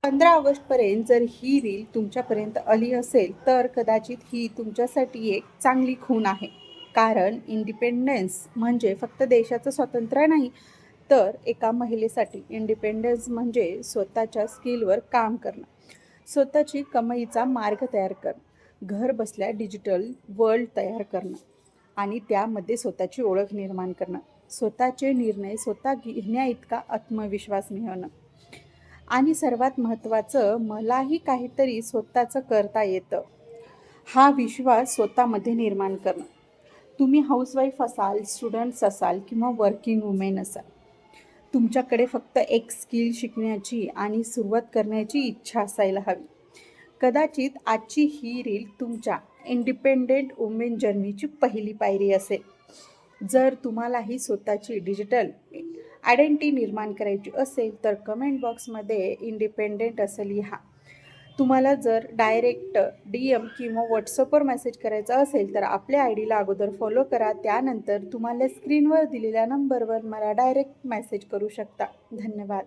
15 ऑगस्टपर्यंत जर ही रील तुमच्यापर्यंत आली असेल तर कदाचित ही तुमच्यासाठी एक चांगली खूण आहे. कारण इंडिपेंडन्स म्हणजे फक्त देशाचं स्वातंत्र्य नाही, तर एका महिलेसाठी इंडिपेंडन्स म्हणजे स्वतःच्या स्किलवर काम करणं, स्वतःची कमाईचा मार्ग तयार करणं, घर बसल्या डिजिटल वर्ल्ड तयार करणं आणि त्यामध्ये स्वतःची ओळख निर्माण करणं, स्वतःचे निर्णय स्वतः घेण्याइतका आत्मविश्वास मिळवणं आणि सर्वात महत्त्वाचं, मलाही काहीतरी स्वतःचं करता येतं, हा विश्वास स्वतःमध्ये निर्माण करणं. तुम्ही हाऊसवाईफ असाल, स्टुडंट्स असाल किंवा वर्किंग वुमेन असाल. तुमच्याकडे फक्त एक स्किल शिकण्याची आणि सुरुवात करण्याची इच्छा असायला हवी. कदाचित आजची ही रील तुमच्या इंडिपेंडेंट वुमेन जर्नीची पहिली पायरी असेल. जर तुम्हालाही स्वतःची डिजिटल आयडेंटिटी निर्माण करायची असेल तर कमेंट बॉक्समध्ये इंडिपेंडेंट असं लिहा. तुम्हाला जर डायरेक्ट DM किंवा व्हॉट्सअपवर मेसेज करायचा असेल तर आपल्या ID ला अगोदर फॉलो करा. त्यानंतर तुम्हाला स्क्रीनवर दिलेल्या नंबरवर मला डायरेक्ट मेसेज करू शकता. धन्यवाद.